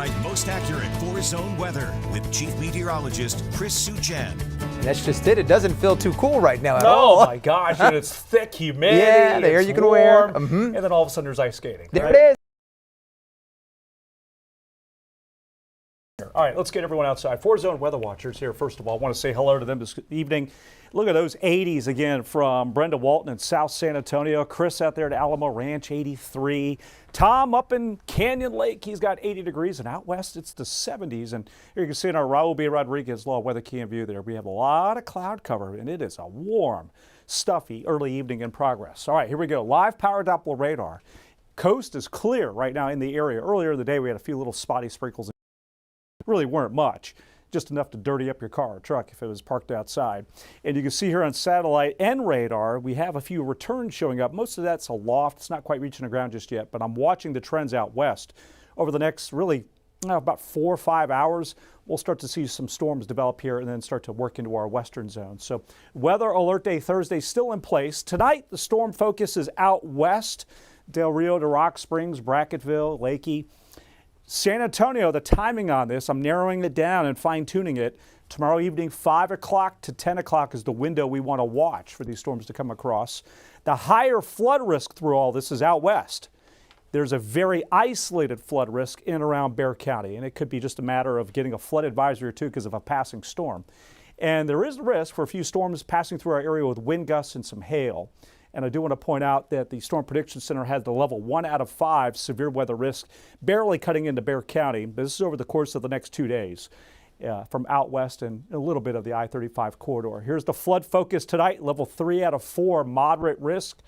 provide most accurate four-zone weather with Chief Meteorologist Chris Suchan. That's just it. It doesn't feel too cool right now at all. Oh my gosh, and it's thick humidity. Yeah, the air you can wear. And then all of a sudden there's ice skating. There right? it is. All right, let's get everyone outside. Four-zone weather watchers here. First of all, I want to say hello to them this evening. Look at those 80s again from Brenda Walton in South San Antonio. Chris out there at Alamo Ranch, 83. Tom up in Canyon Lake, he's got 80 degrees. And out west, it's the 70s. And here you can see in our Raul B. Rodriguez Law Weather Cam view there, we have a lot of cloud cover, and it is a warm, stuffy early evening in progress. All right, here we go. Live power Doppler radar. Coast is clear right now in the area. Earlier in the day, we had a few little spotty sprinkles. Really weren't much, just enough to dirty up your car or truck if it was parked outside. And you can see here on satellite and radar, we have a few returns showing up. Most of that's aloft. It's not quite reaching the ground just yet, but I'm watching the trends out west. Over the next about 4 or 5 hours, we'll start to see some storms develop here and then start to work into our western zone. So weather alert day Thursday still in place. Tonight, the storm focus is out west, Del Rio to Rock Springs, Brackettville, Lakey. San Antonio, the timing on this, I'm narrowing it down and fine-tuning it. Tomorrow evening, 5 o'clock to 10 o'clock is the window we want to watch for these storms to come across. The higher flood risk through all this is out west. There's a very isolated flood risk in and around Bexar County, and it could be just a matter of getting a flood advisory or two because of a passing storm. And there is a risk for a few storms passing through our area with wind gusts and some hail. And I do want to point out that the Storm Prediction Center has the level 1 out of 5 severe weather risk, barely cutting into Bexar County. But this is over the course of the next 2 days from out west and a little bit of the I-35 corridor. Here's the flood focus tonight, level 3 out of 4, moderate risk.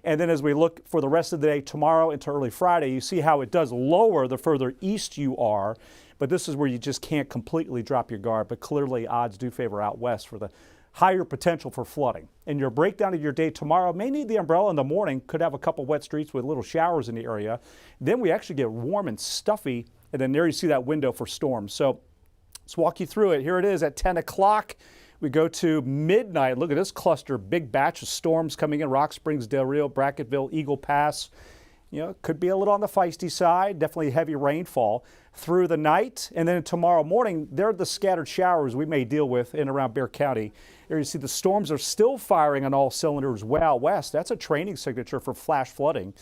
And then as we look for the rest of the day tomorrow into early Friday, you see how it does lower the further east you are. But this is where you just can't completely drop your guard. But clearly odds do favor out west for the higher potential for flooding. And your breakdown of your day tomorrow may need the umbrella in the morning, could have a couple wet streets with little showers in the area. Then we actually get warm and stuffy, and then there you see that window for storms. So let's walk you through it. Here it is at 10 o'clock. We go to midnight. Look at this cluster, big batch of storms coming in, Rock Springs, Del Rio, Brackettville, Eagle Pass. You know, could be a little on the feisty side, definitely heavy rainfall through the night. And then tomorrow morning, there are the scattered showers we may deal with in and around Bexar County. There you see the storms are still firing on all cylinders way out west. That's a training signature for flash flooding.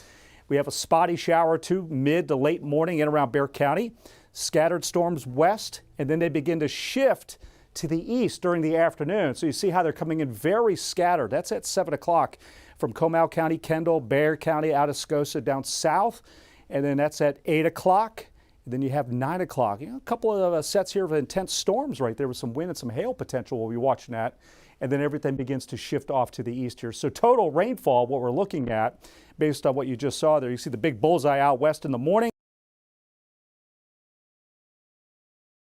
We have a spotty shower or two mid to late morning in and around Bexar County. Scattered storms west, and then they begin to shift to the east during the afternoon. So you see how they're coming in very scattered. That's at 7 o'clock from Comal County, Kendall, Bexar County, Atascosa down south. And then that's at 8 o'clock. Then you have 9 o'clock. You know, a couple of sets here of intense storms right there with some wind and some hail potential we'll be watching that. And then everything begins to shift off to the east here. So total rainfall, what we're looking at, based on what you just saw there, you see the big bullseye out west in the morning.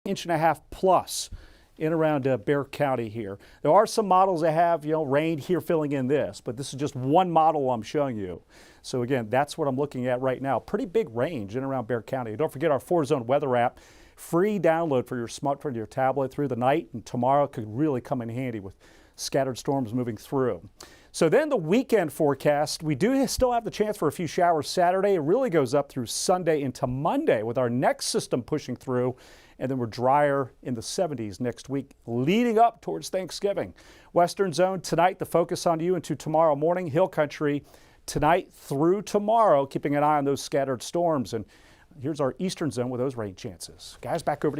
1.5 inches plus in around Bexar County here. There are some models that have, rain here filling in this, but this is just one model I'm showing you. So again, that's what I'm looking at right now. Pretty big range in around Bexar County. Don't forget our 4-zone weather app, free download for your smartphone, your tablet through the night, and tomorrow could really come in handy with scattered storms moving through. So then the weekend forecast, we do still have the chance for a few showers Saturday. It really goes up through Sunday into Monday with our next system pushing through, and then we're drier in the 70s next week, leading up towards Thanksgiving. Western zone tonight, the focus on you into tomorrow morning, hill country tonight through tomorrow, keeping an eye on those scattered storms. And here's our eastern zone with those rain chances. Guys, back over to you.